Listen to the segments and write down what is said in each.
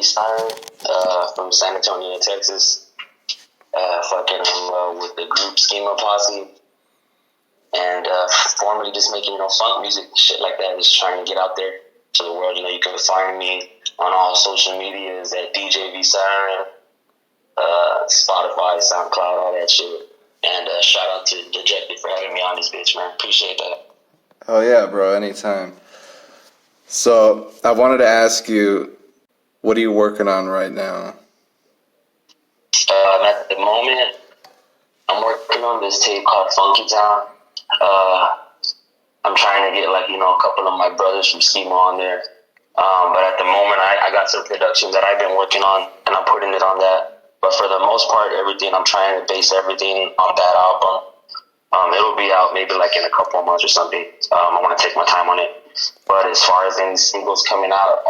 Djvsiren, from San Antonio, Texas. With the group Schemaposse, and formerly just making funk music, shit like that. Just trying to get out there to the world. You can find me on all social medias at Djvsiren, Spotify, SoundCloud, all that shit. And shout out to Dejected for having me on this bitch, man. Appreciate that. Oh yeah, bro. Anytime. So I wanted to ask you, what are you working on right now? At the moment, I'm working on this tape called Funky Town. I'm trying to get a couple of my brothers from Schema on there. But at the moment, I got some production that I've been working on, and I'm putting it on that. But for the most part, everything, I'm trying to base everything on that album. It'll be out maybe in a couple of months or something. I want to take my time on it. But as far as any singles coming out,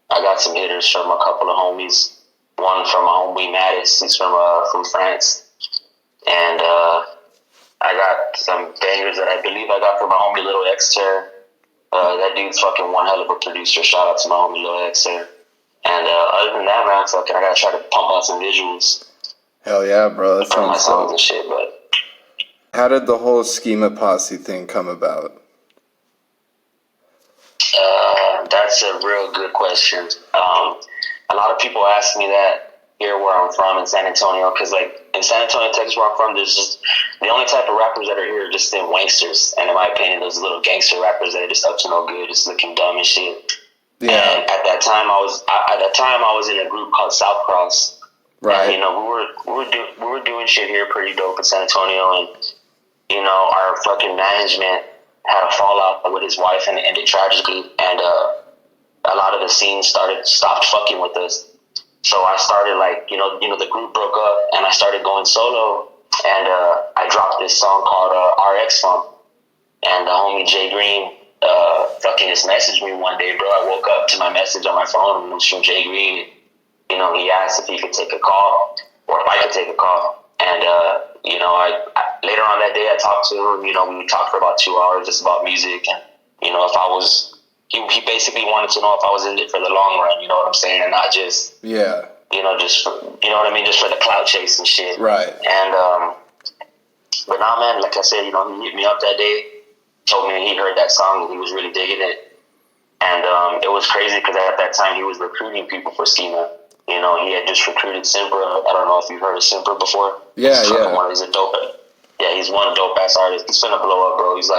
I got some hitters from a couple of homies. One from my homie Mattis, he's from France. And I got some bangers that I believe I got from my homie Little Xter. That dude's fucking one hell of a producer. Shout out to my homie Little Xter. And other than that, man, I gotta try to pump out some visuals. Hell yeah, bro. That sounds dope. And shit, but how did the whole Schemaposse thing come about? That's a real good question. A lot of people ask me that here where I'm from in San Antonio, because in San Antonio, Texas, where I'm from, there's just the only type of rappers that are here are just them wanksters, and in my opinion, those little gangster rappers that are just up to no good, just looking dumb and shit. Yeah. And at that time, I was in a group called South Cross. Right. And, we were doing shit here pretty dope in San Antonio, and our fucking management had a fallout with his wife, and it ended tragically, and a lot of the scene stopped fucking with us. So I started the group broke up, and I started going solo, and I dropped this song called RX Funk, and the homie Jay Green fucking just messaged me one day, bro. I woke up to my message on my phone, and it was from Jay Green. He asked if he could take a call, or if I could take a call, and I later on that day I talked to him. We talked for about 2 hours just about music, and if I was. He basically wanted to know if I was in it for the long run, you know what I'm saying, and not just just for, just for the clout chase and shit. Right. And but now, man, like I said, he hit me up that day, told me he heard that song and he was really digging it, and it was crazy because at that time he was recruiting people for Schema. He had just recruited Simpra. I don't know if you've heard of Simpra before. He's a dope. Yeah, he's one dope ass artist. He's finna blow up, bro. He's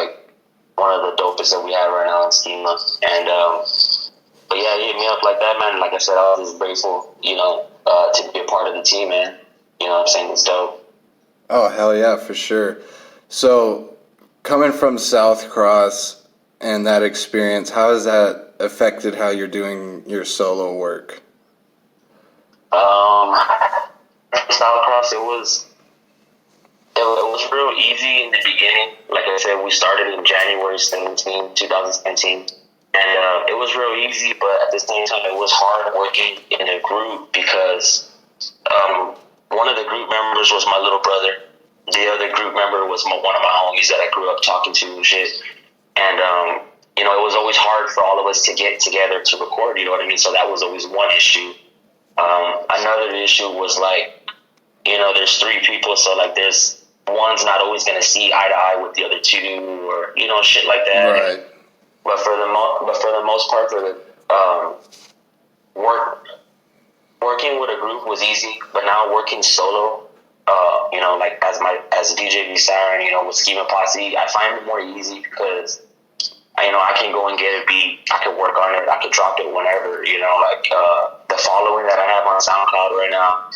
one of the dopest that we have right now in Schema. And, but yeah, he hit me up like that, man. Like I said, I was just grateful, to be a part of the team, man. You know what I'm saying? It's dope. Oh, hell yeah, for sure. So, coming from South Cross and that experience, how has that affected how you're doing your solo work? South Cross, it was real easy in the beginning. Like I said, we started in January 17, 2017. And it was real easy, but at the same time, it was hard working in a group because one of the group members was my little brother. The other group member was one of my homies that I grew up talking to and shit. And, it was always hard for all of us to get together to record, you know what I mean? So that was always one issue. Another issue was there's three people, so there's one's not always going to see eye to eye with the other two, or shit like that. Right. But for the most part, for the working with a group was easy. But now working solo, as Djvsiren, with Schemaposse, I find it more easy because I can go and get a beat. I can work on it. I can drop it whenever. The following that I have on SoundCloud right now.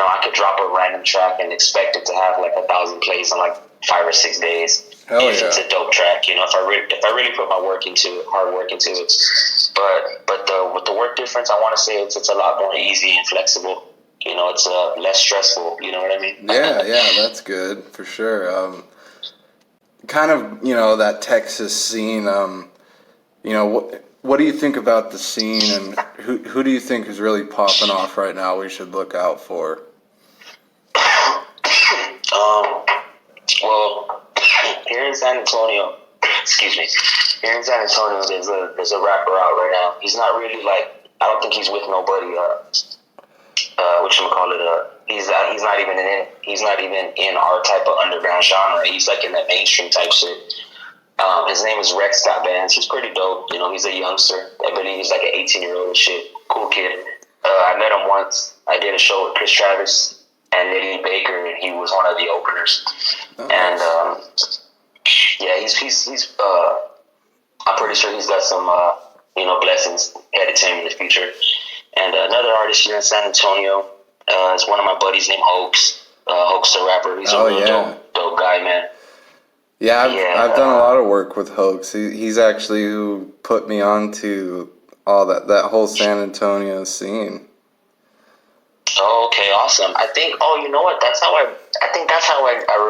I could drop a random track and expect it to have 1,000 plays in 5 or 6 days. Hell if it's a dope track, if I really put my hard work into it. But with the work difference, I want to say it's a lot more easy and flexible. It's less stressful. You know what I mean? Yeah, that's good for sure. Kind of, that Texas scene. What do you think about the scene, and who do you think is really popping off right now we should look out for? Well, here in San Antonio, there's a rapper out right now. He's not really I don't think he's with nobody. Whatchamacallit, he's not even in our type of underground genre. He's like in that mainstream type shit. His name is Rex Scott Vance. He's pretty dope. You know, he's a youngster. I believe he's like an 18-year-old and shit. Cool kid. I met him once. I did a show with Chris Travis and Eddie Baker, and he was one of the openers. Nice. And yeah, he's I'm pretty sure he's got some blessings headed to him in the future. And another artist here in San Antonio is one of my buddies named Hoax. Hoax the rapper. He's a real dope guy, man. Yeah, I've done a lot of work with Hoax. He's actually who put me on to all that whole San Antonio scene. Oh, okay, awesome. I think. Oh, you know what? That's how I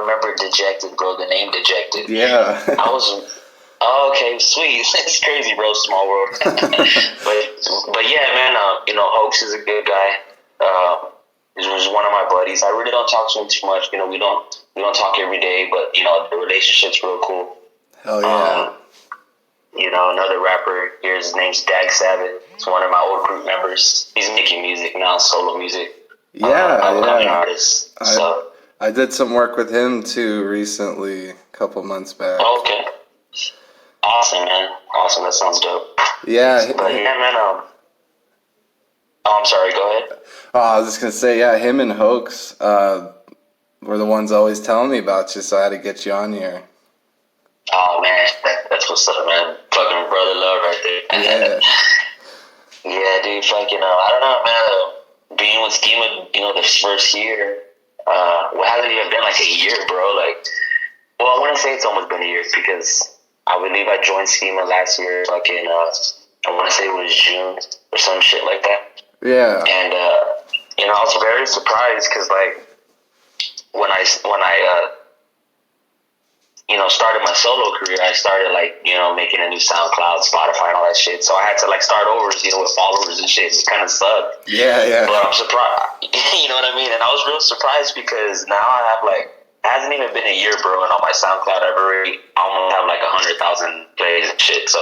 remember Dejected, bro. The name Dejected. Yeah. I was. Oh, okay, sweet. It's crazy, bro. Small world. but yeah, man. Hoax is a good guy. He was one of my buddies. I really don't talk to him too much. We don't talk every day, but the relationship's real cool. Hell yeah. Another rapper here, his name's Djvsiren. He's one of my old group members. He's making music now, solo music. I'm an artist. I did some work with him too recently, a couple months back. Oh, okay. Awesome, man. Awesome. That sounds dope. Yeah. But yeah, man. Oh, I'm sorry. Go ahead. Oh, I was just gonna say, yeah, him and Hoax were the ones always telling me about you, so I had to get you on here. Oh man, that's what's up, man. Fucking brother love right there. Yeah. Yeah, dude. Fucking, I don't know, man. Being with Schema, the first year. Hasn't even been like a year, bro. Like, well, I want to say it's almost been a year because I believe I joined Schema last year. Fucking, I want to say it was June or some shit like that. Yeah. And I was very surprised because like when I started my solo career, I started making a new SoundCloud, Spotify, and all that shit. So I had to start over, with followers and shit. It kind of sucked. Yeah. But I'm surprised. You know what I mean? And I was real surprised because now I have it hasn't even been a year, bro, and on my SoundCloud I've already almost have 100,000 plays and shit. So,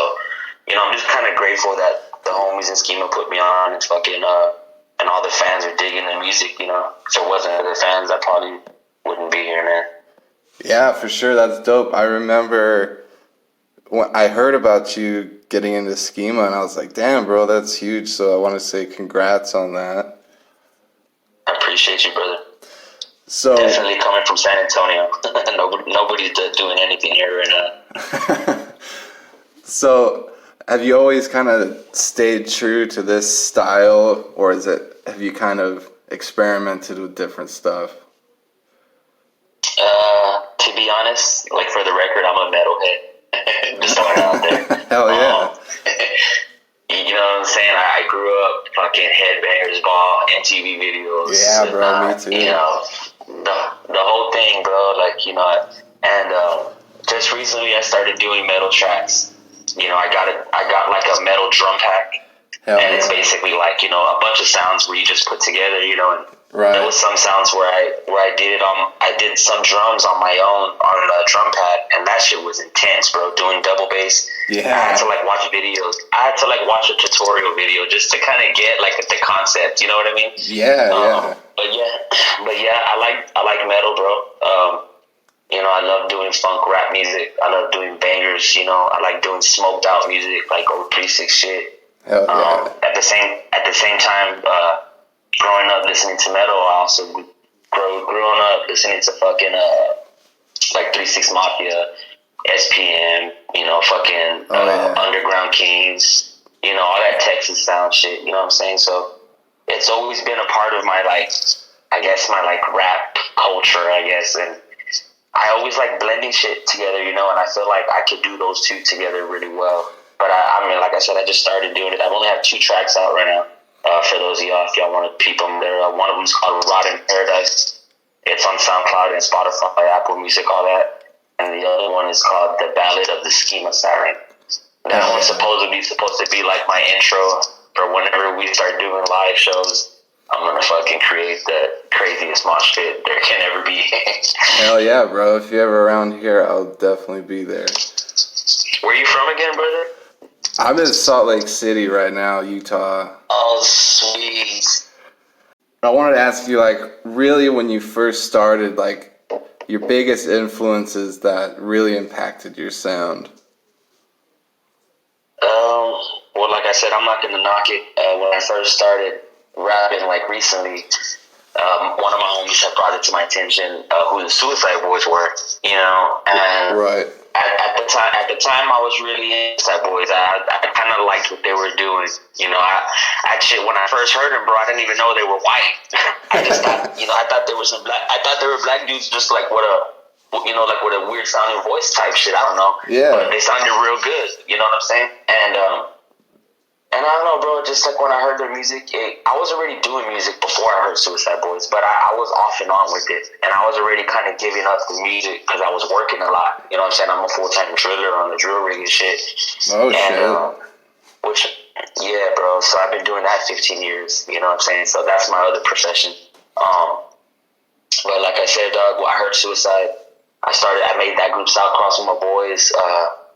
I'm just kind of grateful that the homies in Schema put me on and fucking and all the fans are digging the music. If it wasn't for the fans, I probably wouldn't be here, man. Yeah, for sure. That's dope. I remember when I heard about you getting into Schema, and I was like, damn, bro, that's huge. So I want to say congrats on that. I appreciate you, brother. So definitely coming from San Antonio. Nobody's doing anything here right now. So have you always kind of stayed true to this style, or have you kind of experimented with different stuff? To be honest, for the record, I'm a metalhead. Just throwing it out there. Hell yeah. You know what I'm saying? I grew up fucking headbangers ball, MTV videos. Yeah, bro, me too. The whole thing, bro. And just recently I started doing metal tracks. I got a metal drum pack. And it's basically a bunch of sounds where you just put together, and right. There was some sounds where I did some drums on my own on a drum pad, and that shit was intense, bro. Doing double bass. Yeah. I had to watch videos. I had to watch a tutorial video just to kind of get the concept. You know what I mean? Yeah. But yeah, I like metal, bro. I love doing funk rap music. I love doing bangers. I like doing smoked out music, old EP.6 shit. Hell yeah. At the same time, growing up listening to metal, I also growing up listening to fucking 3-6 Mafia, SPM, Underground Kings, all that Texas sound shit. You know what I'm saying? So it's always been a part of my my rap culture, I guess, and I always blending shit together, and I feel like I could do those two together really well. But I mean, like I said, I just started doing it. I've only have 2 tracks out right now. For those of y'all, if y'all want to peep them, there. One of them's called Rotten Paradise. It's on SoundCloud and Spotify, Apple Music, all that. And the other one is called The Ballad of the Schema-Siren. That one's supposed to be my intro for whenever we start doing live shows. I'm gonna fucking create the craziest mosh pit there can ever be. Hell yeah, bro! If you're ever around here, I'll definitely be there. Where you from again, brother? I'm in Salt Lake City right now, Utah. Oh, sweet. I wanted to ask you, like, really when you first started, like, your biggest influences that really impacted your sound. Well, like I said, I'm not gonna knock it. When I first started rapping, like recently, one of my homies had brought it to my attention who the Suicide Boys were, you know, and Right. at the time, I was really into Suicide Boys. I kind of liked what they were doing, you know. Actually, when I first heard them, bro, I didn't even know they were white. I just thought, you know, I thought there was some black. I thought they were black dudes, just like with a weird sounding voice type shit. I don't know. Yeah. But they sounded real good. You know what I'm saying? And I don't know, bro, just like when I heard their music, I was already doing music before I heard Suicide Boys, but I was off and on with it. And I was already kind of giving up the music because I was working a lot. You know what I'm saying? I'm a full-time driller on the drill rig and shit. Oh, shit. Yeah, bro. So I've been doing that 15 years. You know what I'm saying? So that's my other profession. But like I said, dog, when I heard Suicide, I made that group South Cross with my boys.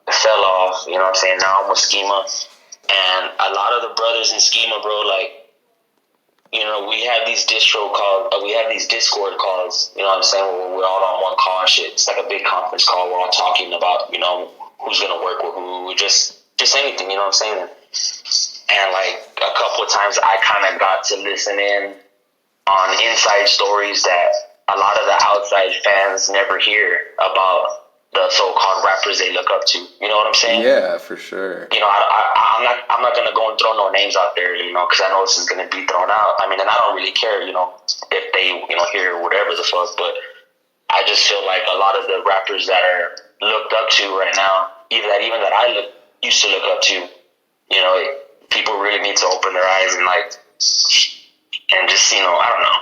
Fell off, you know what I'm saying? Now I'm with Schema. And a lot of the brothers in Schema, bro, like, you know, we have these Discord calls, you know what I'm saying, where we're all on one call and shit. It's like a big conference call. We're all talking about, you know, who's going to work with who, just anything, you know what I'm saying? And, like, a couple of times I kind of got to listen in on inside stories that a lot of the outside fans never hear about the so-called rappers they look up to. You know what I'm saying? Yeah, for sure. You know, I'm not gonna go and throw no names out there, you know, because I know this is gonna be thrown out. I mean, and I don't really care, you know, if they, you know, hear whatever the fuck. But I just feel like a lot of the rappers that are looked up to right now, even that I used to look up to, you know, people really need to open their eyes and just, you know, I don't know,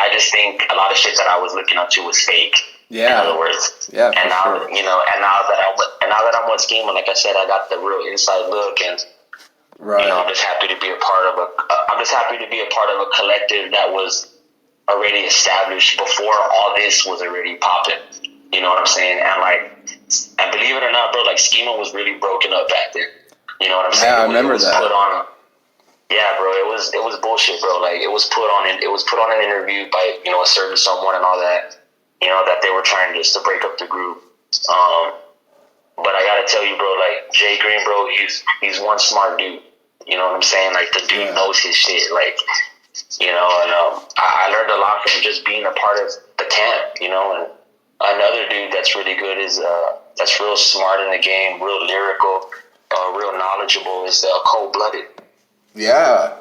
I just think a lot of shit that I was looking up to was fake. Yeah. In other words. Yeah. And now, sure. you know, and now that I'm with Schema, like I said, I got the real inside look, and Right. you know, I'm just happy to be a part of a collective that was already established before all this was already popping. You know what I'm saying? And believe it or not, bro, like Schema was really broken up back then. You know what I'm saying? Yeah, I remember that. Yeah, bro, it was bullshit, bro. Like it was put on an interview by, you know, a certain someone and all that. You know, that they were trying just to break up the group. But I gotta tell you, bro, like Jay Green, bro, he's one smart dude. You know what I'm saying? Like the dude knows his shit. Like, you know, and I learned a lot from just being a part of the camp. You know, and another dude that's really good is that's real smart in the game, real lyrical, real knowledgeable is Cold Blooded. Yeah,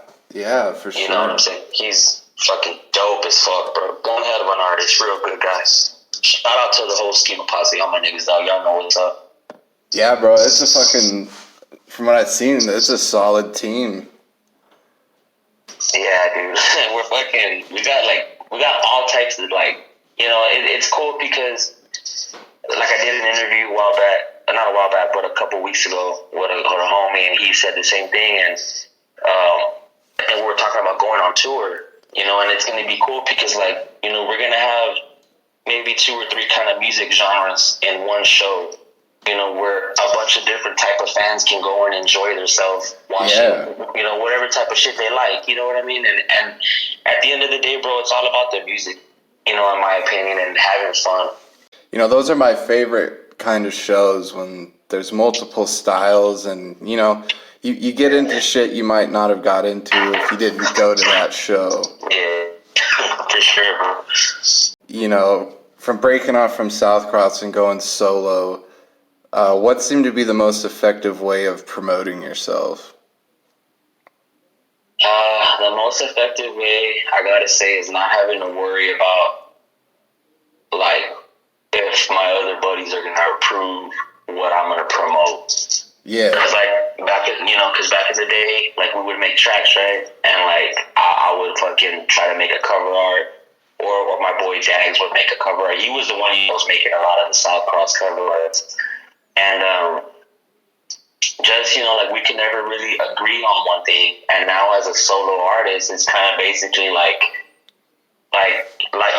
for sure. You know what I'm saying? He's fucking dope as fuck, bro. One hell of an artist, real good guys. Shout out to the whole Schemaposse, all my niggas, dog. Y'all know what's up. Yeah, bro, it's a fucking, from what I've seen, it's a solid team. Yeah, dude. we got all types of, like, you know, it's cool because, like, I did an interview not a while back, but a couple weeks ago with a homie, and he said the same thing, and we were talking about going on tour. You know, and it's going to be cool because, like, you know, we're going to have maybe 2 or 3 kind of music genres in one show, you know, where a bunch of different type of fans can go and enjoy themselves watching, you know, whatever type of shit they like, you know what I mean? And at the end of the day, bro, it's all about the music, you know, in my opinion, and having fun. You know, those are my favorite kind of shows when there's multiple styles and, you know, you get into shit you might not have got into if you didn't go to that show. Yeah, for sure, bro. You know, from breaking off from South Cross and going solo, what seemed to be the most effective way of promoting yourself? The most effective way, I gotta say, is not having to worry about, like, if my other buddies are gonna approve what I'm gonna promote. Yeah. Because, like, back in the day, like, we would make tracks, right? And, like, I would fucking try to make a cover art, or my boy Jags would make a cover art. He was the one who was making a lot of the South Cross cover arts. And, just, you know, like, we can never really agree on one thing. And now as a solo artist, it's kind of basically like,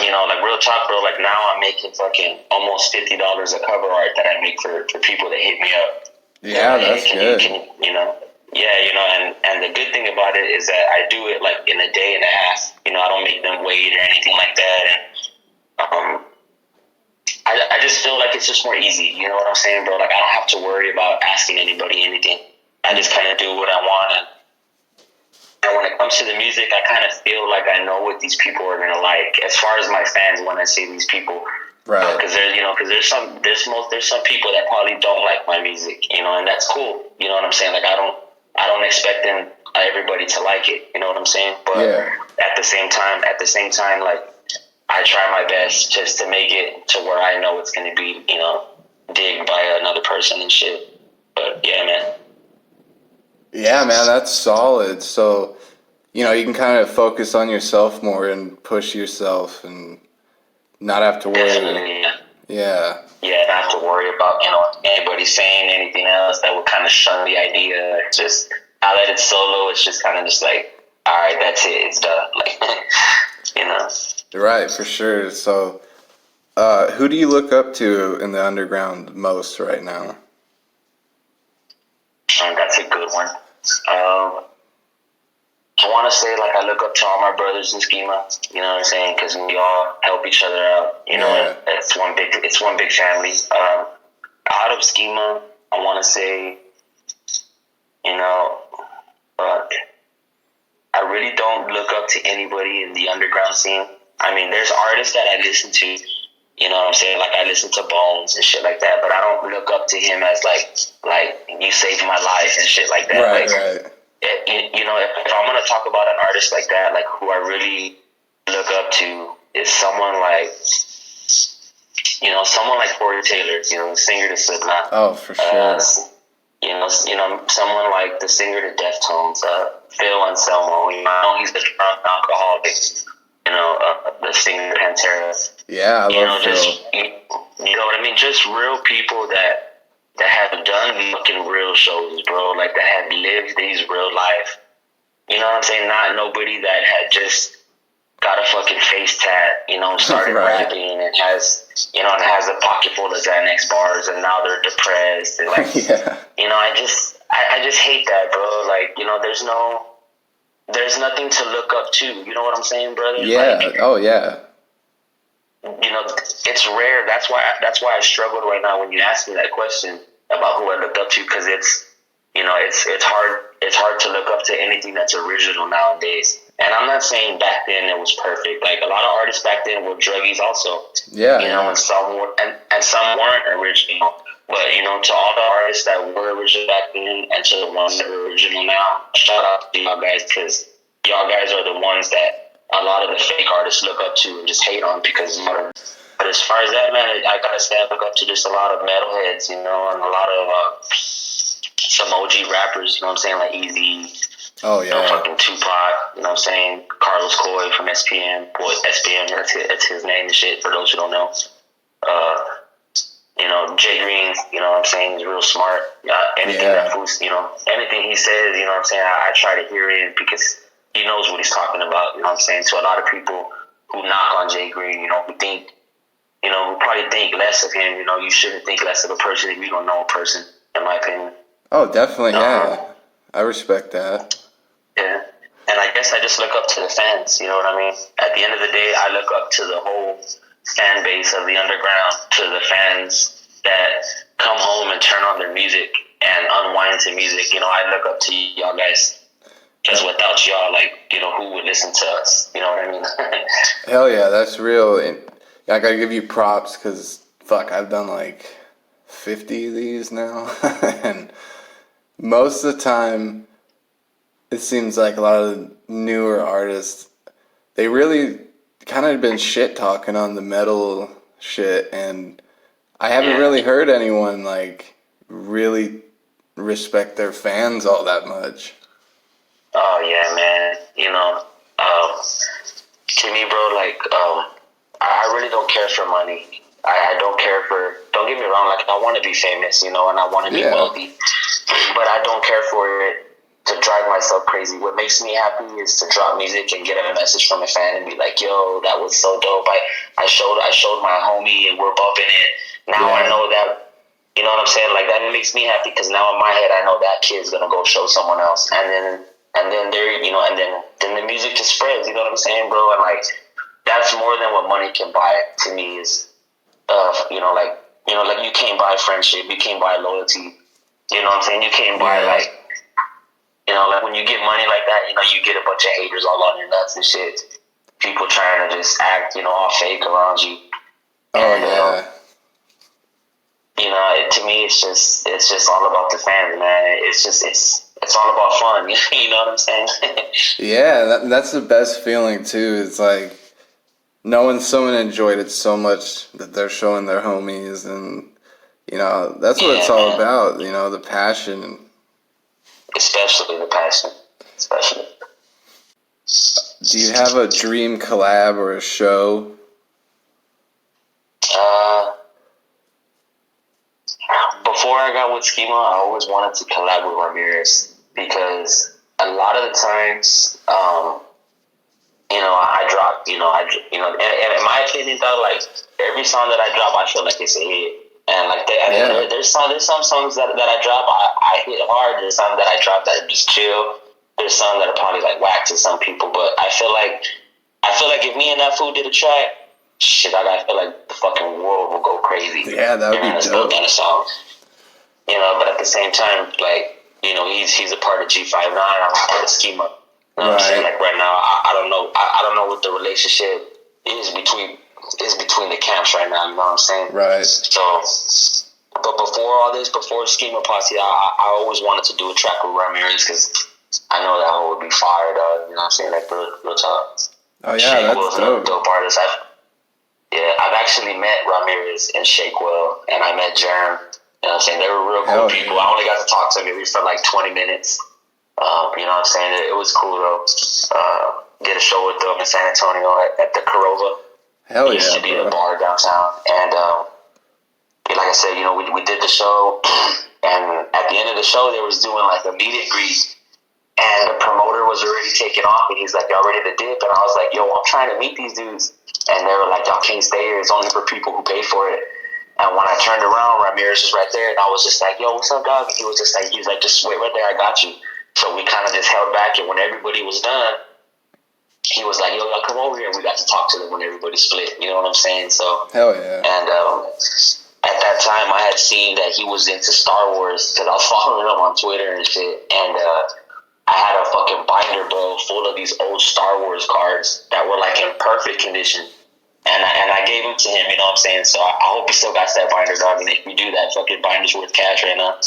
you know, like, real talk, bro, like, now I'm making fucking almost $50 a cover art that I make for people that hit me up. Yeah, that's good. And the good thing about it is that I do it like in a day and a half. I don't make them wait or anything like that. And I just feel like it's just more easy. You know what I'm saying, bro? Like I don't have to worry about asking anybody anything. I just kind of do what I want. And when it comes to the music, I kind of feel like I know what these people are gonna like. As far as my fans, when I say these people, right? Because there's some people that probably don't like my music, and that's cool. You know what I'm saying? Like I don't expect everybody to like it. You know what I'm saying? But at the same time, like I try my best just to make it to where I know it's gonna be, digged by another person and shit. But yeah, man. Yeah, man, that's solid. So, you can kind of focus on yourself more and push yourself and not have to worry. Definitely, yeah. Yeah, not have to worry about, anybody saying anything else that would kind of shun the idea. It's just, now that it's solo, it's just kind of just like, all right, that's it, it's done. Like, Right, for sure. So, who do you look up to in the underground most right now? That's a good one. I want to say, like, I look up to all my brothers in Schema, you know what I'm saying? Because we all help each other out, and it's one big family. Out of Schema, I want to say, I really don't look up to anybody in the underground scene. I mean, there's artists that I listen to, you know what I'm saying? Like, I listen to Bones and shit like that, but I don't look up to him as, like you saved my life and shit like that. Right. If I'm going to talk about an artist like that, like, who I really look up to is someone like Corey Taylor, the singer to Slipknot. Oh, for sure. Someone like the singer to Deftones, Phil Anselmo. I know he's a drunk alcoholic. The singer Pantera. Yeah, I love Phil. You know what I mean? Just real people that have done fucking real shows, bro. Like, that have lived these real life. You know what I'm saying? Not nobody that had just got a fucking face tat, started right. rapping and has a pocket full of Xanax bars and now they're depressed. And like, I just hate that, bro. Like, there's nothing to look up to. You know what I'm saying, brother? Yeah. Like, oh, yeah. It's rare. That's why I struggled right now when you asked me that question about who I looked up to, because it's hard to look up to anything that's original nowadays. And I'm not saying back then it was perfect. Like, a lot of artists back then were druggies also. Yeah. And some were, and some weren't original. But, to all the artists that were original back then and to the ones that are original now, shout out to y'all guys, because y'all guys are the ones that a lot of the fake artists look up to and just hate on because But as far as that, man, I gotta say I look up to just a lot of metalheads, and a lot of some OG rappers, you know what I'm saying, like Easy. Oh, yeah. Fucking Tupac, you know what I'm saying? Carlos Coy from SPM. Boy, SPM, that's his name and shit, for those who don't know. Jay Green, you know what I'm saying? He's real smart. Anything anything he says, you know what I'm saying? I try to hear him because he knows what he's talking about, you know what I'm saying? To a lot of people who knock on Jay Green, who think, who probably think less of him, you shouldn't think less of a person if you don't know a person, in my opinion. Oh, definitely, yeah. I respect that. Yeah. And I guess I just look up to the fans, you know what I mean? At the end of the day, I look up to the whole fan base of the underground, to the fans that come home and turn on their music and unwind to music. I look up to y'all guys. Because without y'all, like, who would listen to us? You know what I mean? Hell yeah, that's real. And I gotta give you props because, I've done like 50 of these now. And most of the time, it seems like a lot of the newer artists, they really kind of been shit talking on the metal shit, and I haven't really heard anyone like really respect their fans all that much. Oh yeah, man. To me, bro, like, I really don't care for money. I don't care for. Don't get me wrong. Like, I want to be famous, and I want to be wealthy, but I don't care for it to drive myself crazy. What makes me happy is to drop music and get a message from a fan and be like, "Yo, that was so dope. I showed my homie and we're bumping it. Now I know that You know what I'm saying? Like, that makes me happy because now in my head, I know that kid's gonna go show someone else, and then there, you know, and then the music just spreads. You know what I'm saying, bro? And like, that's more than what money can buy to me. Is, like you can't buy friendship, you can't buy loyalty. You know what I'm saying? You can't buy like, you know, like when you get money like that, you know, you get a bunch of haters all on your nuts and shit. People trying to just act, you know, all fake around you. You know, to me, it's just all about the fans, man. It's all about fun. You know what I'm saying? Yeah, that's the best feeling too. It's like knowing someone enjoyed it so much that they're showing their homies, and you know that's what it's all about. You know, the passion. Especially the passion. Especially. Do you have a dream collab or a show? Before I got with Schema, I always wanted to collab with Ramirez because a lot of the times, you know, I drop, you know, and in my opinion, though, like every song that I drop, I feel like it's a hit. And like there's some songs that I drop, I hit hard. There's some that I drop that are just chill. There's some that are probably like whack to some people, but I feel like if me and that fool did a track, shit, I feel like the fucking world will go crazy. Yeah, that would be dope. That song. You know, but at the same time, like, you know, he's a part of G59. I'm a part of Schema. You know what I'm saying? Like right now, I don't know what the relationship is between the camps right now. You know what I'm saying? Right. So, but before Schemaposse, I always wanted to do a track with Ramirez because I know that one would be fire, dog. You know what I'm saying? Like real talk. Oh yeah, that's dope. Dope artist. I've actually met Ramirez and Shakewell, and I met Jerm. You know what I'm saying? They were real cool people. I only got to talk to them maybe for like 20 minutes. You know what I'm saying? It was cool, though. Get a show with them in San Antonio at the Corova. Hell yeah, it used to be a bar downtown. And like I said, you know, we did the show, and at the end of the show, they was doing like a meet and greet, and the promoter was already taking off, and he's like, y'all ready to dip? And I was like, yo, I'm trying to meet these dudes. And they were like, y'all can't stay here. It's only for people who pay for it. And when I turned around, Ramirez was right there, and I was just like, yo, what's up, dog? And he was just like, just wait right there, I got you. So we kind of just held back, and when everybody was done, he was like, yo, y'all come over here, and we got to talk to them when everybody split. You know what I'm saying? So, hell yeah. And at that time, I had seen that he was into Star Wars, because I was following him on Twitter and shit, and I had a fucking binder, bro, full of these old Star Wars cards that were like in perfect condition. And I gave them to him, you know what I'm saying? So I hope he still got that binder, dog. And if we do that, fucking binder's worth cash right now.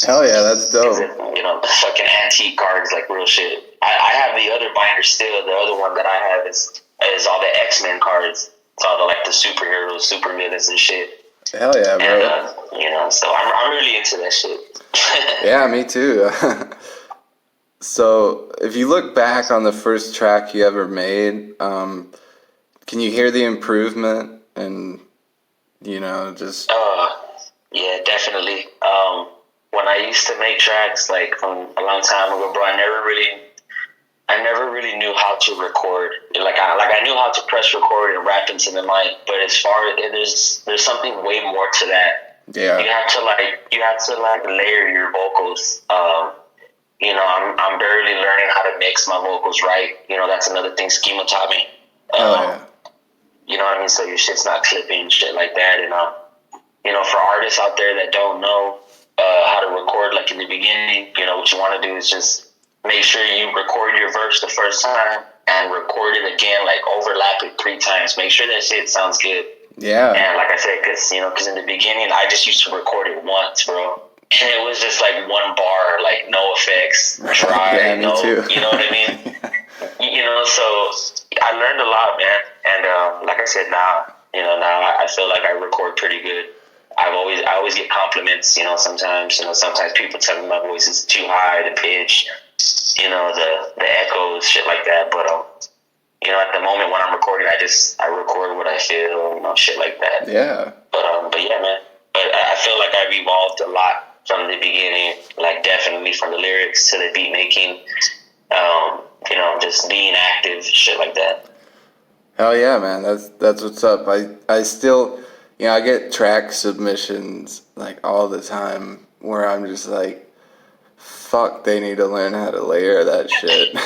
Hell yeah, that's dope. You know, fucking antique cards, like real shit. I have the other binder still. The other one that I have is all the X-Men cards. It's all the, like, the superheroes, super villains and shit. Hell yeah, bro. And, you know, so I'm really into that shit. Yeah, me too. So if you look back on the first track you ever made, can you hear the improvement and, you know, just... Yeah, definitely. When I used to make tracks, like, from a long time ago, bro, I never really knew how to record. I knew how to press record and rap into the mic, but as far as... There's something way more to that. Yeah. You have to layer your vocals. You know, I'm barely learning how to mix my vocals right. You know, that's another thing Schema taught me. Yeah. You know what I mean? So your shit's not clipping, shit like that. And, you know, for artists out there that don't know how to record, like in the beginning, you know, what you want to do is just make sure you record your verse the first time and record it again, like overlap it 3 times. Make sure that shit sounds good. Yeah. And like I said, because in the beginning, I just used to record it once, bro. And it was just like one bar, like no effects, dry, yeah, me too. You know what I mean? You know, so I learned a lot, man. And like I said, now I feel like I record pretty good. I always get compliments, you know, sometimes people tell me my voice is too high, the pitch, you know, the echoes, shit like that. But, you know, at the moment when I'm recording, I record what I feel, you know, shit like that. Yeah. But yeah, man. But I feel like I've evolved a lot from the beginning, like definitely from the lyrics to the beat making, you know, just being active, shit like that. Hell yeah, man. That's what's up. I still, I get track submissions like all the time where I'm just like, fuck, they need to learn how to layer that shit. I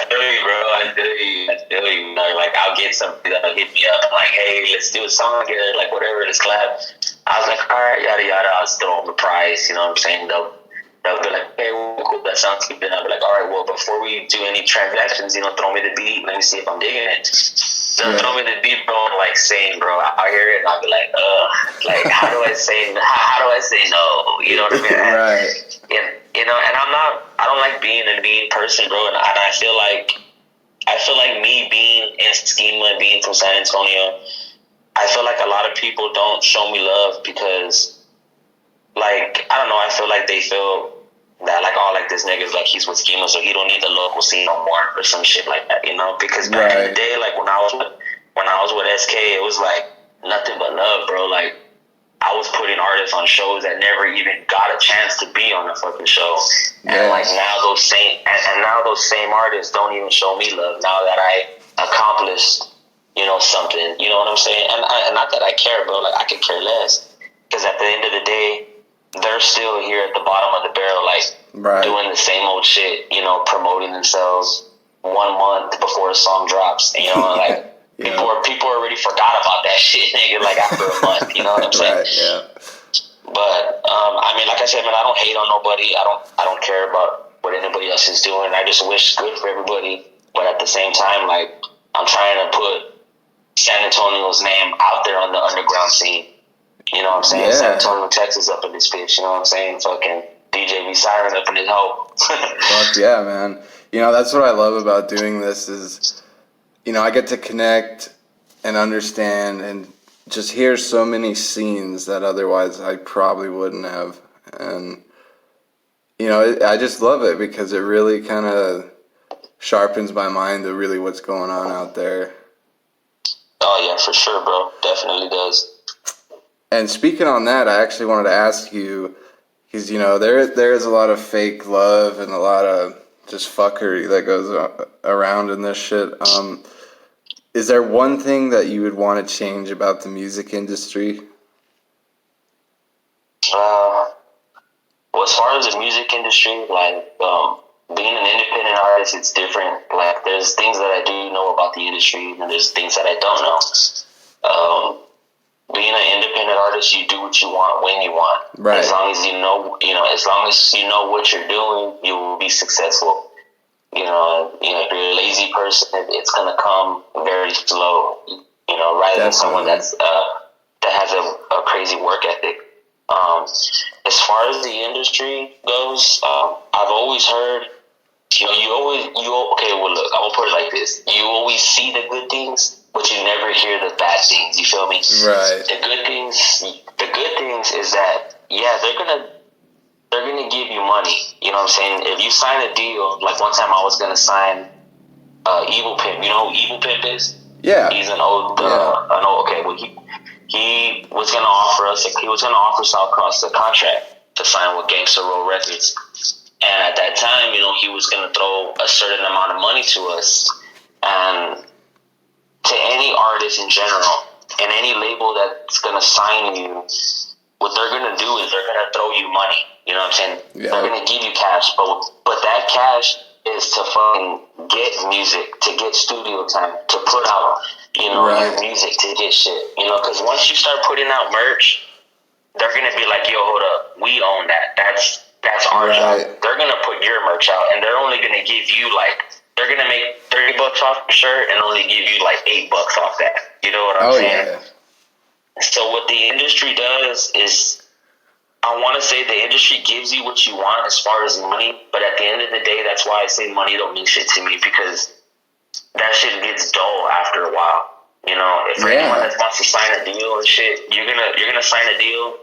feel you, bro. I feel you. You know, like, I'll get somebody that'll hit me up, like, hey, let's do a song together, like, whatever, let's collab. I was like, all right, yada, yada. I'll throw them a price, you know what I'm saying? They'll be like, hey, well, cool, that sounds good. And I'll be like, all right, well, before we do any transactions, throw me the beat. Let me see if I'm digging it. They'll throw me the beat, bro, and like saying, bro, I'll hear it, and I'll be like, like, how do I say no? You know what I mean? Right. And I don't like being a mean person, bro, and I feel like me being in Schema and being from San Antonio, I feel like a lot of people don't show me love because, like, I don't know, I feel like they feel that, like, oh, like, this nigga's, like, he's with Schema, so he don't need the local scene no more or some shit like that, because back in the day, like, when I was with SK, it was, like, nothing but love, bro. Like, I was putting artists on shows that never even got a chance to be on a fucking show. And, like, now those same artists don't even show me love now that I accomplished, something. You know what I'm saying? And not that I care, bro. Like, I could care less. Because at the end of the day, they're still here at the bottom of the barrel, like, doing the same old shit, promoting themselves 1 month before a song drops. Like, people already forgot about that shit, nigga, like, after a month. You know what I'm saying? Right, yeah. But, I mean, like I said, man, I don't hate on nobody. I don't care about what anybody else is doing. I just wish good for everybody. But at the same time, like, I'm trying to put San Antonio's name out there on the underground scene. You know what I'm saying? Yeah. San Antonio, Texas up in this bitch. You know what I'm saying? Fucking Djvsiren up in his hole. Fuck yeah, man. That's what I love about doing this is, I get to connect and understand and just hear so many scenes that otherwise I probably wouldn't have. And, I just love it because it really kind of sharpens my mind to really what's going on out there. Oh, yeah, for sure, bro. Definitely does. And speaking on that, I actually wanted to ask you, because, there is a lot of fake love and a lot of just fuckery that goes around in this shit. Is there one thing that you would want to change about the music industry? Well, as far as the music industry, like, being an independent artist, it's different. Like, there's things that I do know about the industry, and there's things that I don't know. Being an independent artist, you do what you want when you want. Right. As long as you know what you're doing, you will be successful. If you're a lazy person, it's gonna come very slow. Rather than someone that has a crazy work ethic. As far as the industry goes, I've always heard, okay, well, look, I'm gonna put it like this. You always see the good things, but you never hear the bad things. You feel me? Right. The good things is that, yeah, they're gonna give you money. You know what I'm saying? If you sign a deal, like one time I was gonna sign Evil Pimp. You know who Evil Pimp is? Yeah. He's an old, okay, well, he was gonna offer us a contract to sign with Gangsta Roll Records. And at that time, he was going to throw a certain amount of money to us. And to any artist in general, and any label that's going to sign you, what they're going to do is they're going to throw you money. You know what I'm saying? Yeah. They're going to give you cash. But that cash is to fucking get music, to get studio time, to put out, your music, to get shit. Because once you start putting out merch, they're going to be like, yo, hold up, we own that. That's our job. They're going to put your merch out, and they're only going to give you, they're going to make $30 off the shirt and only give you, $8 off that. You know what I'm saying? Yeah. So what the industry does is, I want to say the industry gives you what you want as far as money, but at the end of the day, that's why I say money don't mean shit to me, because that shit gets dull after a while. If anyone that wants to sign a deal and shit, you're gonna sign a deal,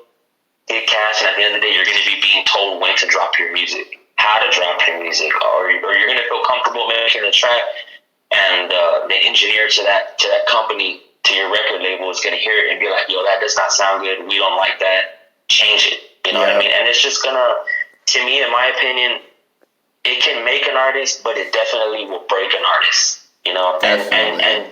get cash, and at the end of the day, you're gonna be being told when to drop your music, how to drop your music, or you're gonna feel comfortable making a track, and the engineer to that company, to your record label, is gonna hear it and be like, yo, that does not sound good, we don't like that, change it. You know what I mean? And it's just gonna, to me, in my opinion, it can make an artist, but it definitely will break an artist. you know, and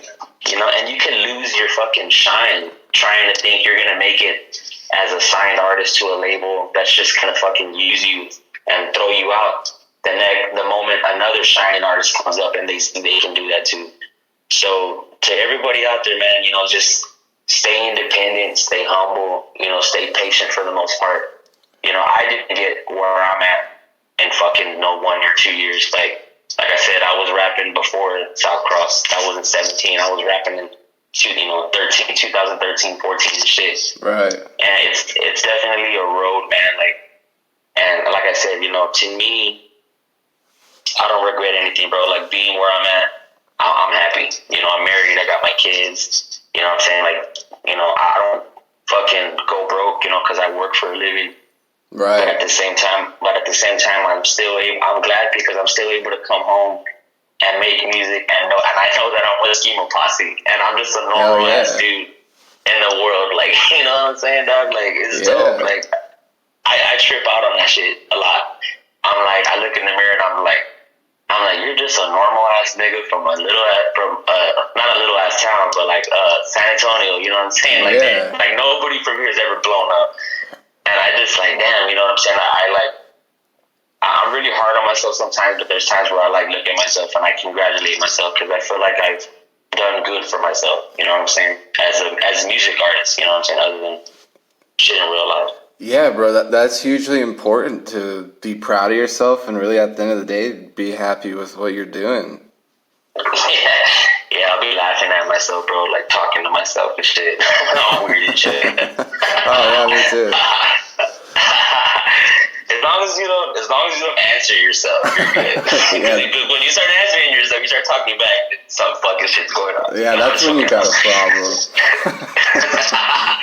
you know, and you can lose your fucking shine trying to think you're gonna make it as a signed artist to a label that's just gonna fucking use you and throw you out the moment another shining artist comes up and they can do that too. So to everybody out there, man, you know, just stay independent, stay humble, you know, stay patient for the most part. You know, I didn't get where I'm at in fucking 1 or 2 years. Like I said, I was rapping before South Cross. I wasn't 17. I was rapping in 2013, 14 and shit. Right. And it's definitely a road, man. And like I said, you know, to me, I don't regret anything, bro. Like being where I'm at, I'm happy. You know, I'm married. I got my kids. You know what I'm saying? Like, you know, I don't fucking go broke, you know, because I work for a living. Right. But at the same time, I'm glad because I'm still able to come home and make music, and I know that I'm with Schemaposse, and I'm just a normal ass dude in the world. Like, you know what I'm saying, dog? Like, it's dope. Like, I trip out on that shit a lot. I'm like, I look in the mirror and I'm like, you're just a normal ass nigga from not a little ass town, but like San Antonio. You know what I'm saying? Like, like nobody from here has ever blown up. And I just like, damn, you know what I'm saying? I'm really hard on myself sometimes, but there's times where I like look at myself and I congratulate myself because I feel like I've done good for myself. You know what I'm saying? As a music artist, you know what I'm saying? Other than shit in real life. Yeah, bro, that's hugely important to be proud of yourself and really at the end of the day, be happy with what you're doing. Yeah, I'll be laughing at myself, bro, like talking to myself and shit. All weird and shit. Oh, yeah, me too. As long as you don't answer yourself, you're good. Because when you start answering yourself, you start talking back, some fucking shit's going on. Yeah, that's when you got a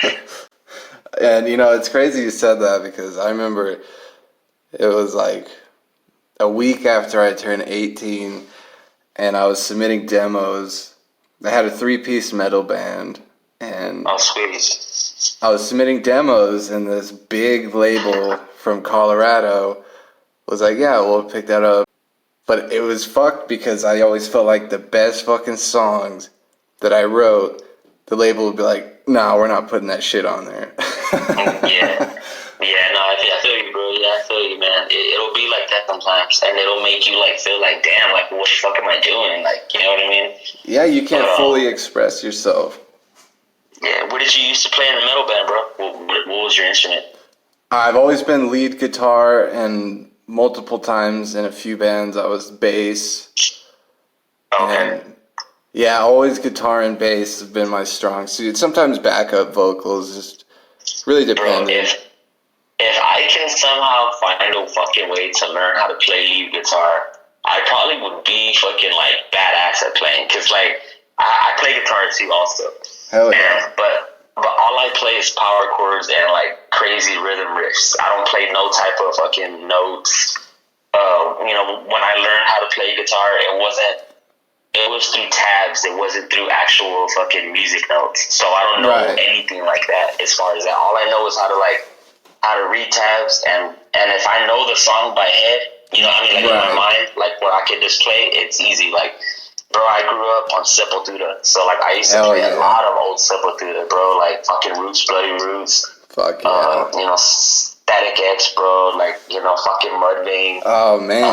problem. And, you know, it's crazy you said that because I remember it was like a week after I turned 18 and I was submitting demos. I had a 3-piece metal band and oh, sweet. I was submitting demos and this big label from Colorado was like, yeah, we'll pick that up. But it was fucked because I always felt like the best fucking songs that I wrote, the label would be like, nah, we're not putting that shit on there. Yeah, no, I feel you, bro. Yeah, I feel you, man. It'll be like that sometimes, and it'll make you like feel like, damn, like what the fuck am I doing? Like, you know what I mean? Yeah, you can't fully express yourself. Yeah, what did you used to play in the metal band, bro? What was your instrument? I've always been lead guitar, and multiple times in a few bands I was bass. Okay. And yeah, always guitar and bass have been my strong suit. Sometimes backup vocals, just really dependent. Bro, if I can somehow find a fucking way to learn how to play lead guitar, I probably would be fucking like badass at playing. Cause like I play guitar too also. Hell yeah. But all I play is power chords and like crazy rhythm riffs. I don't play no type of fucking notes. You know, when I learned how to play guitar, it was through tabs. It wasn't through actual fucking music notes. So I don't know anything like that as far as that. All I know is how to read tabs and if I know the song by head, you know what I mean, like in my mind, like where I could just play, it's easy. Like, bro, I grew up on Sepultura, so like I used to play a lot of old Sepultura, bro, like fucking Roots, Bloody Roots. Fuck yeah. You know, Static X, bro, like, you know, fucking Mudvayne. Oh man.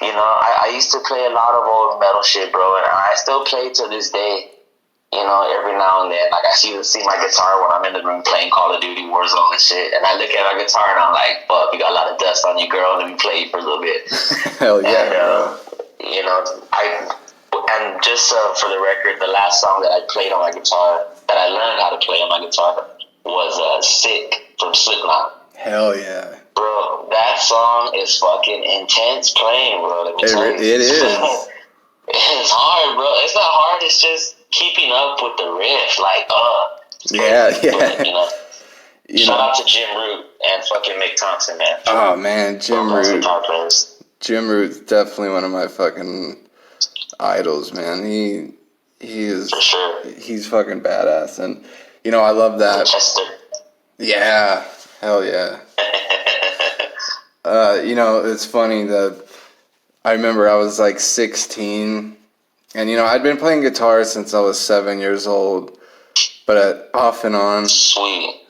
You know, I used to play a lot of old metal shit, bro, and I still play to this day. You know, every now and then, like I see my guitar when I'm in the room playing Call of Duty Warzone and shit, and I look at my guitar and I'm like, fuck, you got a lot of dust on you, girl, let me play for a little bit. Hell yeah. And, you know, and just for the record, the last song that I played on my guitar, that I learned how to play on my guitar, was Sick from Slipknot. Hell yeah. Bro, that song is fucking intense playing, bro, let me tell you. It is. It's hard, bro. It's not hard, it's just keeping up with the riff, like, yeah. But, shout out to Jim Root and fucking Mick Thompson, man. Oh man, Jim Root's definitely one of my fucking idols, man. He is, for sure. He's fucking badass, and you know I love that. Chester. Yeah, hell yeah. You know, it's funny that I remember I was like 16 And, I'd been playing guitar since I was 7 years old, but off and on. Sweet.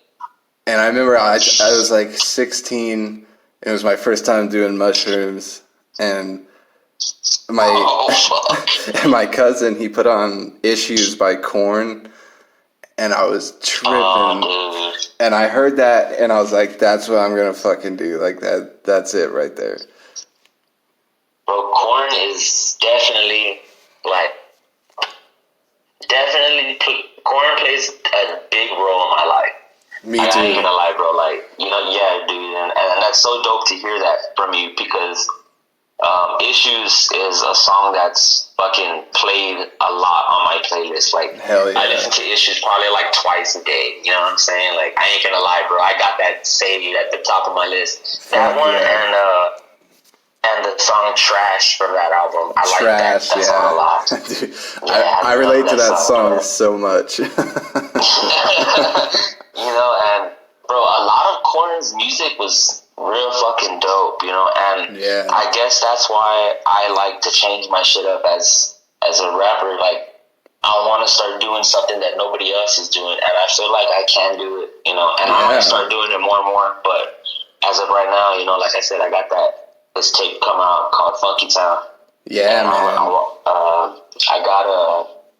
And I remember I was like 16. It was my first time doing mushrooms. And my cousin, he put on Issues by Korn. And I was tripping. And I heard that, and I was like, that's what I'm going to fucking do. Like, that's it right there. Bro, Korn is definitely, Korn plays a big role in my life. Me too. I ain't gonna lie, bro. Yeah, dude. And that's so dope to hear that from you because Issues is a song that's fucking played a lot on my playlist. Hell yeah. I listen to Issues probably twice a day. You know what I'm saying? I ain't gonna lie, bro. I got that saved at the top of my list. That one and the song Trash from that album. I like that song a lot. Dude, I relate to that song so much. And bro, a lot of Korn's music was real fucking dope, and I guess that's why I like to change my shit up as a rapper. I want to start doing something that nobody else is doing, and I feel like I can do it, and I want to start doing it more and more. But as of right now, like I said, I got this tape come out called Funky Town. Yeah, man.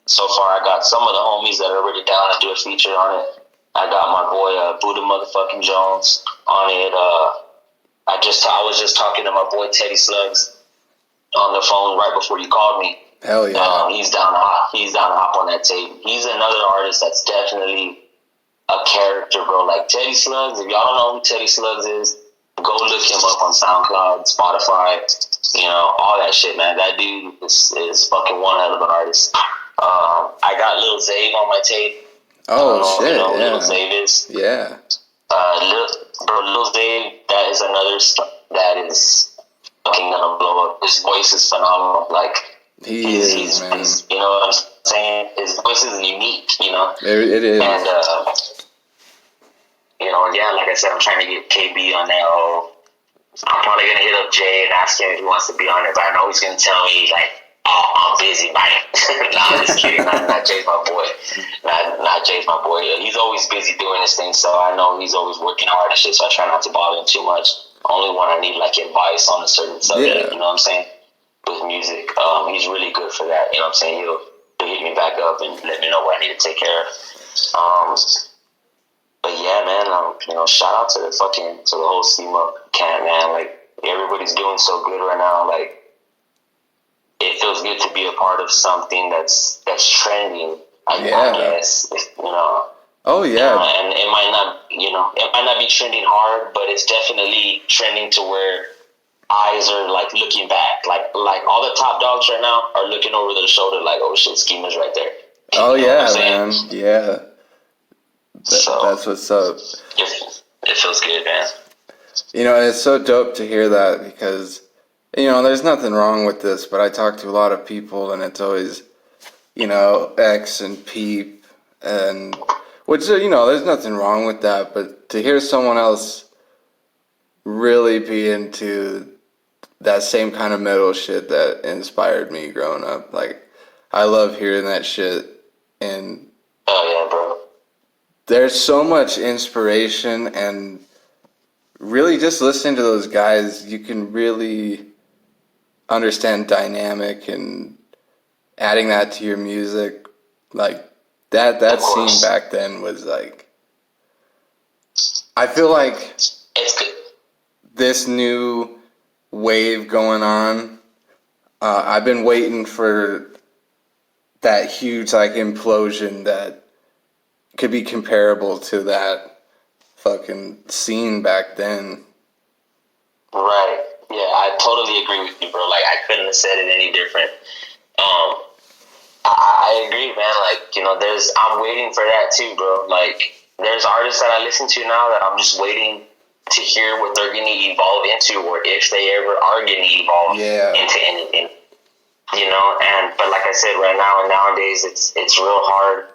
So far I got some of the homies that are already down to do a feature on it. I got my boy Buddha motherfucking Jones on it. I was just talking to my boy Teddy Slugs on the phone right before you called me. Hell yeah. He's down to hop on that tape. He's another artist that's definitely a character, bro. Teddy Slugs, if y'all don't know who Teddy Slugs is, go look him up on SoundCloud, Spotify, all that shit, man. That dude is fucking one hell of an artist. I got Lil Zave on my tape. Oh, shit, Lil Zave is. Yeah. Lil Zave, that is another stuff that is fucking gonna blow up. His voice is phenomenal. He's man. You know what I'm saying? His voice is unique, It is. And, like I said, I'm trying to get KB on that. I'm probably gonna hit up Jay and ask him if he wants to be on it, but I know he's gonna tell me, I'm busy, man. Nah, I'm just kidding. Not Jay's my boy. Not Jay's my boy. He's always busy doing his thing, so I know he's always working hard and shit, so I try not to bother him too much. Only when I need, advice on a certain subject, you know what I'm saying? With music. He's really good for that, you know what I'm saying? He'll hit me back up and let me know what I need to take care of. But yeah, man, shout out to the whole SEMA camp, man. Everybody's doing so good right now. It feels good to be a part of something that's trending. I guess, Oh yeah. And it might not be trending hard, but it's definitely trending to where eyes are looking back. All the top dogs right now are looking over their shoulder, oh shit, Schema's right there. Oh yeah, man. Yeah. That's what's up. It feels good, man. And it's so dope to hear that because, there's nothing wrong with this, but I talk to a lot of people and it's always, X and Peep and, which, there's nothing wrong with that, but to hear someone else really be into that same kind of metal shit that inspired me growing up, I love hearing that shit and... Oh, yeah, bro. There's so much inspiration and really just listening to those guys, you can really understand dynamic and adding that to your music. That scene back then was I feel like it's good. This new wave going on, I've been waiting for that huge implosion that could be comparable to that fucking scene back then. Right. Yeah, I totally agree with you, bro. I couldn't have said it any different. I agree, man. I'm waiting for that too, bro. There's artists that I listen to now that I'm just waiting to hear what they're going to evolve into, or if they ever are going to evolve into anything. But like I said, right now and nowadays, it's real hard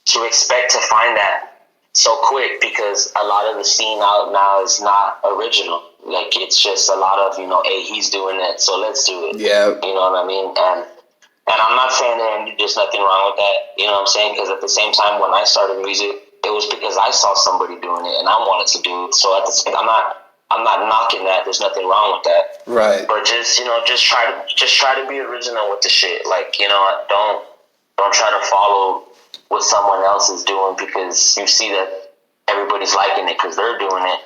to expect to find that so quick because a lot of the scene out now is not original. It's just a lot of, hey, he's doing it, so let's do it. Yeah. You know what I mean? And And I'm not saying that there's nothing wrong with that, you know what I'm saying? Because at the same time, when I started music, it was because I saw somebody doing it and I wanted to do it. So at the same, I'm not knocking that. There's nothing wrong with that. Right. But just, just try to be original with the shit. Like, don't try to follow what someone else is doing because you see that everybody's liking it because they're doing it.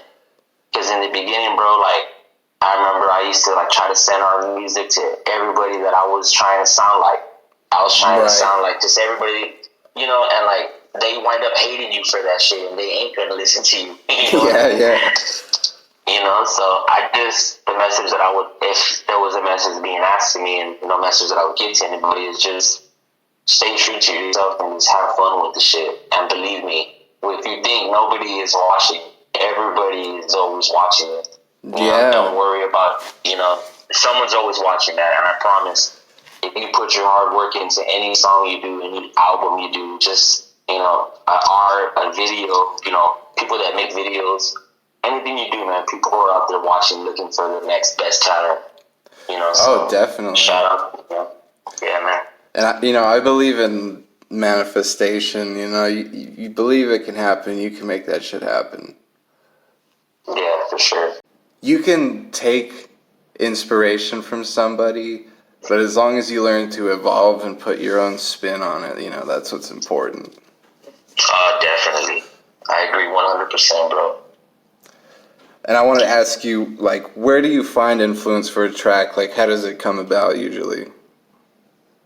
Because in the beginning, bro, like, I remember I used to like try to send our music to everybody that I was trying to sound like. I was trying to sound like just everybody, and like they wind up hating you for that shit and they ain't gonna listen to you. Yeah. So the message that I would, if there was a message being asked to me and message that I would give to anybody is just stay true to yourself and just have fun with the shit. And believe me, if you think nobody is watching, everybody is always watching it. Don't worry about, someone's always watching that. And I promise, if you put your hard work into any song you do, any album you do, just, art, a video, people that make videos, anything you do, man, people are out there watching, looking for the next best talent, So definitely. Shout out, Yeah, man. And, I believe in manifestation, you believe it can happen, you can make that shit happen. Yeah, for sure. You can take inspiration from somebody, but as long as you learn to evolve and put your own spin on it, that's what's important. Definitely. I agree 100%, bro. And I want to ask you, like, where do you find influence for a track? Like, how does it come about usually?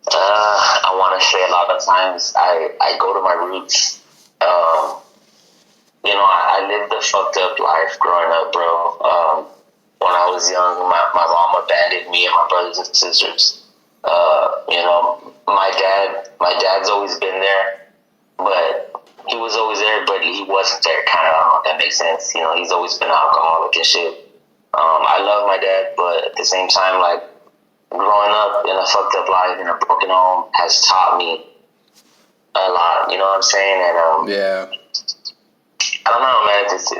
I want to say a lot of times I go to my roots. I lived a fucked up life growing up, bro. When I was young, my mom abandoned me and my brothers and sisters. My dad's always been there, but he was always there, but he wasn't there, kind of. I don't know if that makes sense. He's always been an alcoholic and shit. I love my dad, but at the same time, like, growing up in a fucked up life in a broken home has taught me a lot, you know what I'm saying? And I don't know, man. That's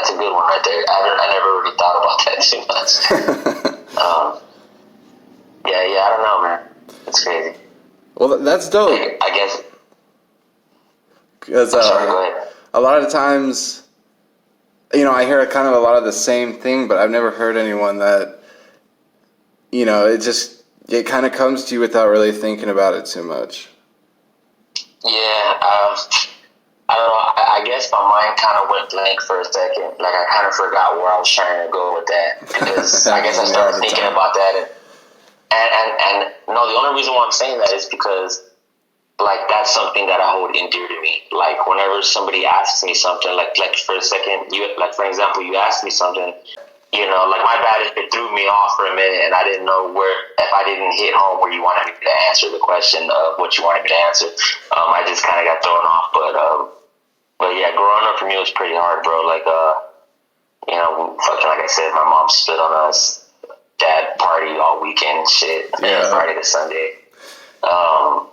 a good one right there. I never really thought about that too much. I don't know, man. It's crazy. Well, that's dope. I guess. Because sorry, go ahead. A lot of times, I hear kind of a lot of the same thing, but I've never heard anyone that, it kind of comes to you without really thinking about it too much. Yeah, I don't know. I guess my mind kind of went blank for a second. Like, I kind of forgot where I was trying to go with that. Because I guess I started thinking about that. And no, the only reason why I'm saying that is because, like, that's something that I hold in dear to me. Like, whenever somebody asks me something, like for a second, for example, you asked me something, like, my bad if it threw me off for a minute and I didn't know if I didn't hit home where you wanted me to answer the question of what you wanted me to answer. I just kind of got thrown off. But yeah, growing up for me was pretty hard, bro. Like, fucking, like I said, my mom split on us. Dad party all weekend and shit. Friday to Sunday. I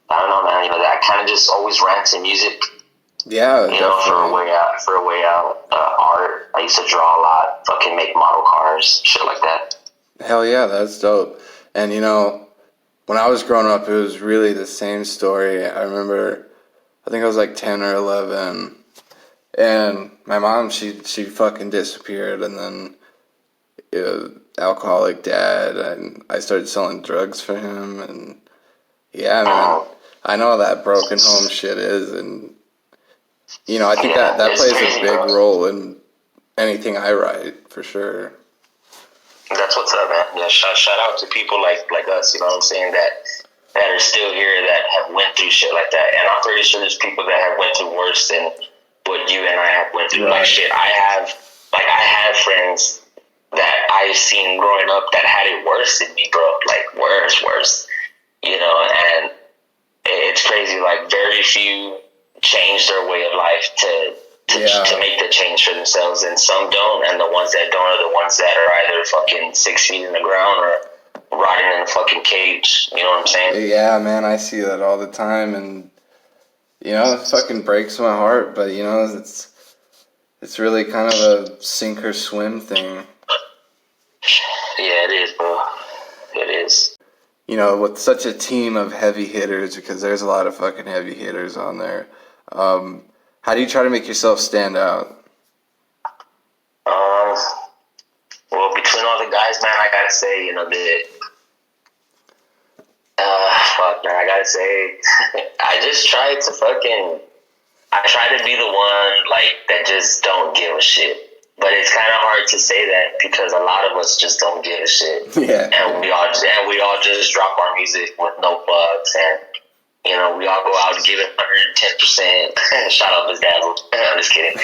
don't know, man. I kind of just always ran to music. Yeah, definitely. For a way out. Art. I used to draw a lot. Fucking make model cars, shit like that. Hell yeah, that's dope. And when I was growing up, it was really the same story. I remember, I think I was like 10 or 11, and my mom, she fucking disappeared, and then alcoholic dad, and I started selling drugs for him, and yeah, man, I know how that broken home shit is, and I think that plays a big role in anything I write, for sure. That's what's up, man. Yeah, shout out to people like us, you know what I'm saying, that are still here, that have went through shit like that. And I'm pretty sure there's people that have went through worse than what you and I have went through. Right. Like, shit, I have friends that I've seen growing up that had it worse than me, bro. Like, worse. And it's crazy. Like, very few change their way of life to make the change for themselves, and some don't, and the ones that don't are the ones that are either fucking 6 feet in the ground or rotting in a fucking cage. You know what I'm saying? Yeah, man, I see that all the time, and it fucking breaks my heart, but it's really kind of a sink or swim thing. Yeah, it is, bro. It is. with such a team of heavy hitters, because there's a lot of fucking heavy hitters on there. How do you try to make yourself stand out? Well, between all the guys, man, I gotta say, fuck, man, I gotta say, I try to be the one, like, that just don't give a shit. But it's kind of hard to say that because a lot of us just don't give a shit. Yeah. And we all just drop our music with no bugs, and we all go out and give it 110%. Shout out to Dazzle. I'm just kidding.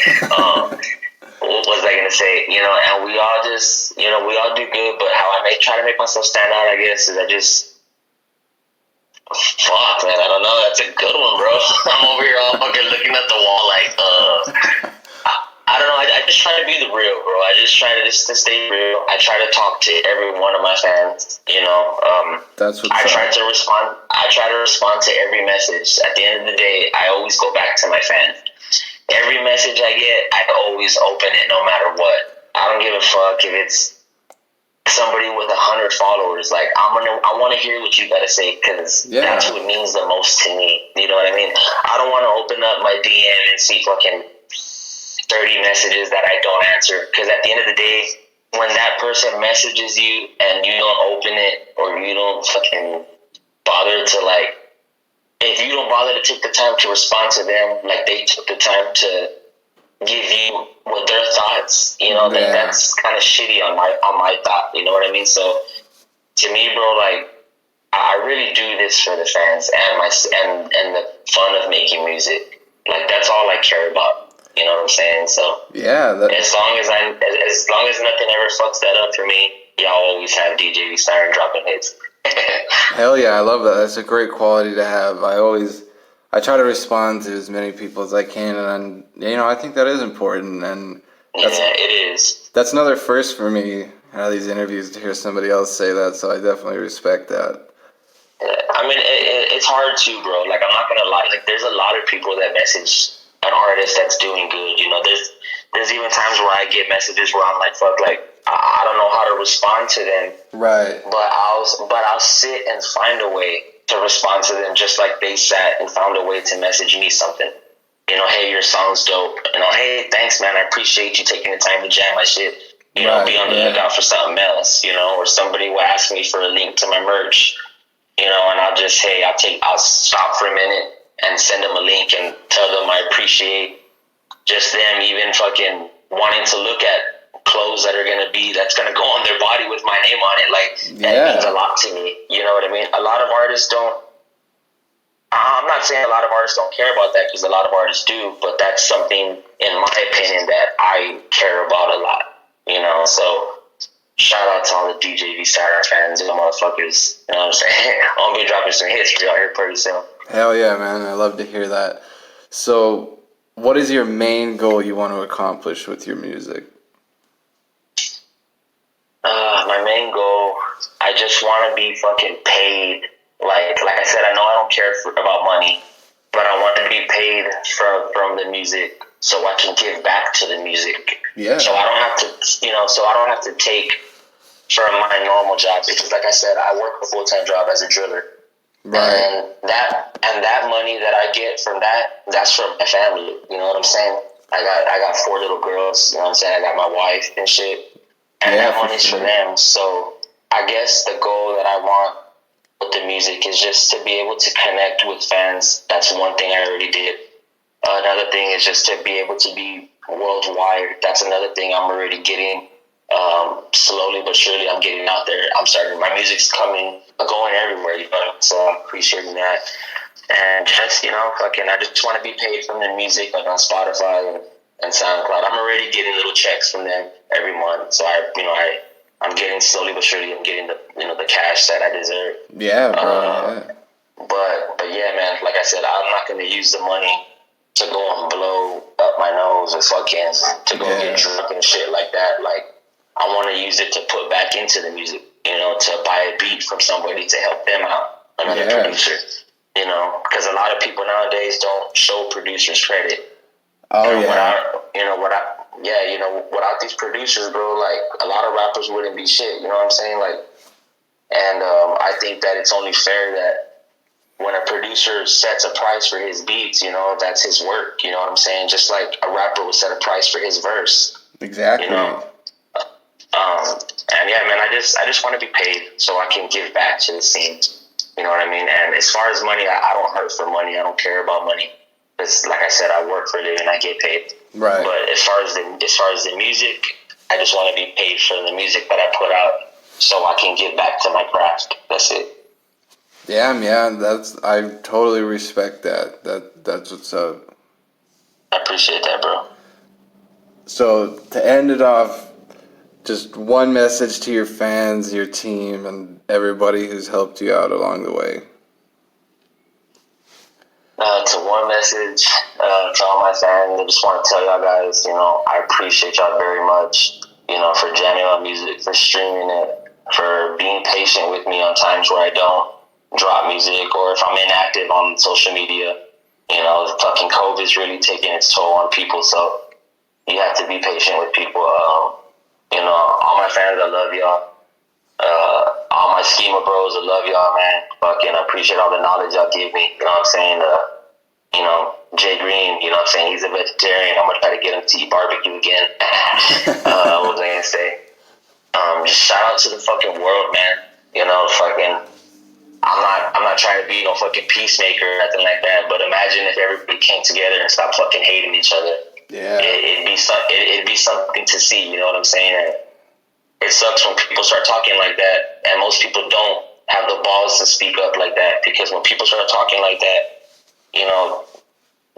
What was I gonna say? And we all just, we all do good. But how I try to make myself stand out, I guess, is fuck, man, I don't know. That's a good one, bro. I'm over here all fucking looking at the wall like, I don't know. I just try to be the real, bro. I just try to stay real. I try to talk to every one of my fans. That's what I try to respond. I try to respond to every message. At the end of the day, I always go back to my fans. Every message I get, I always open it, no matter what. I don't give a fuck if it's somebody with 100 followers. Like, I want to hear what you gotta say, because that's what means the most to me. You know what I mean? I don't want to open up my DM and see fucking 30 messages that I don't answer, because at the end of the day, when that person messages you and you don't open it, or you don't fucking bother to, like, if you don't bother to take the time to respond to them, like they took the time to give you what their thoughts, then that's kind of shitty on my thought. You know what I mean? So to me, bro, like, I really do this for the fans and the fun of making music. Like, that's all I care about. You know what I'm saying? So yeah, as long as nothing ever fucks that up for me, y'all always have Djvsiren dropping hits. Hell yeah, I love that. That's a great quality to have. I try to respond to as many people as I can, and I think that is important. And it is. That's another first for me out of these interviews, to hear somebody else say that. So I definitely respect that. I mean, it's hard too, bro. Like, I'm not gonna lie. Like, there's a lot of people that message an artist that's doing good. There's even times where I get messages where I'm like, fuck, like, I don't know how to respond to them. Right. But I'll sit and find a way to respond to them, just like they sat and found a way to message me something. Hey, your song's dope. Hey, thanks, man. I appreciate you taking the time to jam my shit. Be on the lookout for something else. Or somebody will ask me for a link to my merch. And I'll stop for a minute and send them a link and tell them I appreciate just them even fucking wanting to look at clothes that's gonna go on their body with my name on it. Like, that means a lot to me. You know what I mean? A lot of artists don't. I'm not saying a lot of artists don't care about that, because a lot of artists do, but that's something, in my opinion, that I care about a lot. So shout out to all the Djvsiren fans, you motherfuckers. You know what I'm saying? I'm gonna be dropping some hits for y'all here pretty soon. Hell yeah, man. I love to hear that. So, what is your main goal you want to accomplish with your music? My main goal, I just want to be fucking paid. Like I said, I know I don't care about money, but I want to be paid from the music, so I can give back to the music. Yeah. So I don't have to take from my normal job, because, like I said, I work a full-time job as a driller. Right. And that money that I get from that's from my family. You know what I'm saying? I got 4 little girls. You know what I'm saying? I got my wife and shit, and that money's for them. So I guess the goal that I want with the music is just to be able to connect with fans. That's one thing I already did. Another thing is just to be able to be worldwide. That's another thing I'm already getting. Slowly but surely, I'm getting out there. My music's going everywhere, so I'm appreciating that. And just, I just want to be paid from the music, like on Spotify and SoundCloud. I'm already getting little checks from them every month. So I'm getting, slowly but surely, I'm getting the cash that I deserve. Yeah, bro. But yeah, man, like I said, I'm not going to use the money to go and blow up my nose or to go get drunk and shit like that. Like, I want to use it to put back into the music, to buy a beat from somebody to help them out, another producer, because a lot of people nowadays don't show producers credit. Oh, without these producers, bro, like, a lot of rappers wouldn't be shit, you know what I'm saying? Like, And I think that it's only fair that when a producer sets a price for his beats, you know, that's his work. You know what I'm saying? Just like a rapper would set a price for his verse. Exactly. You know? And yeah, man, I just want to be paid so I can give back to the scene. You know what I mean? And as far as money, I don't hurt for money. I don't care about money. Because, like I said, I work for a living. I get paid. Right. But as far as the music, I just want to be paid for the music that I put out, so I can get back to my craft. That's it. Yeah, man. I totally respect that. That's what's up. I appreciate that, bro. So to end it off, just one message to your fans, your team, and everybody who's helped you out along the way. To one message to all my fans, I just want to tell y'all guys, you know, I appreciate y'all very much, you know, for jamming my music, for streaming it, for being patient with me on times where I don't drop music or if I'm inactive on social media. You know, fucking COVID's really taking its toll on people, so you have to be patient with people. You know, all my fans, I love y'all. All my Schema bros, I love y'all, man. Fucking appreciate all the knowledge y'all give me. You know what I'm saying? You know, Jay Green, you know what I'm saying? He's a vegetarian. I'm going to try to get him to eat barbecue again. What was I going to say? Just shout out to the fucking world, man. You know, fucking, I'm not trying to be no fucking peacemaker or nothing like that, but imagine if everybody came together and stopped fucking hating each other. Yeah. It'd be something to see, you know what I'm saying? And it sucks when people start talking like that, and most people don't have the balls to speak up like that, because when people start talking like that, you know,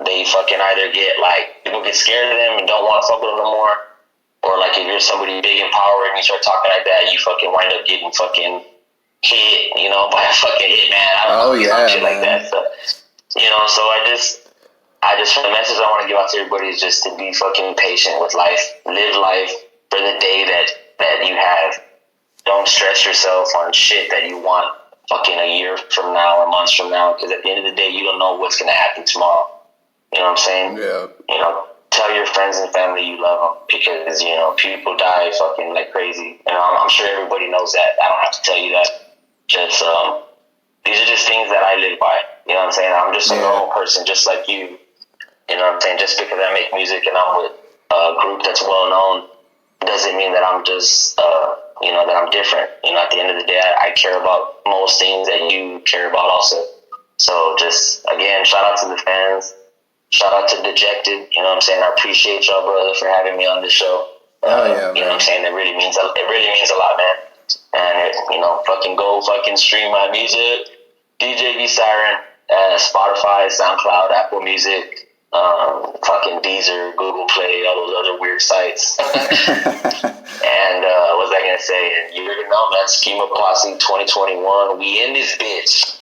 they fucking either get, like, people get scared of them and don't want to fuck with them no more, or, like, if you're somebody big and power and you start talking like that, you fucking wind up getting fucking hit, you know, by a fucking hitman. I don't know, yeah, shit like that. So, you know, so the message I want to give out to everybody is just to be fucking patient with life. Live life for the day that you have. Don't stress yourself on shit that you want fucking a year from now or months from now, because at the end of the day, you don't know what's going to happen tomorrow. You know what I'm saying? Yeah. You know, tell your friends and family you love them, because, you know, people die fucking like crazy. You know, I'm sure everybody knows that. I don't have to tell you that. Just, these are just things that I live by. You know what I'm saying? I'm just a normal person, just like you. You know what I'm saying? Just because I make music and I'm with a group that's well known doesn't mean that I'm just, you know, that I'm different. You know, at the end of the day, I care about most things that you care about also. So just, again, shout out to the fans. Shout out to Dejected. You know what I'm saying? I appreciate y'all, brother, for having me on this show. Yeah, you know what I'm saying? It really means a lot, man. And, you know, fucking go fucking stream my music. Djvsiren, Spotify, SoundCloud, Apple Music, fucking Deezer, Google Play, all those other weird sites. And what was I gonna say? You already know, man. Schemaposse 2021. We in this bitch.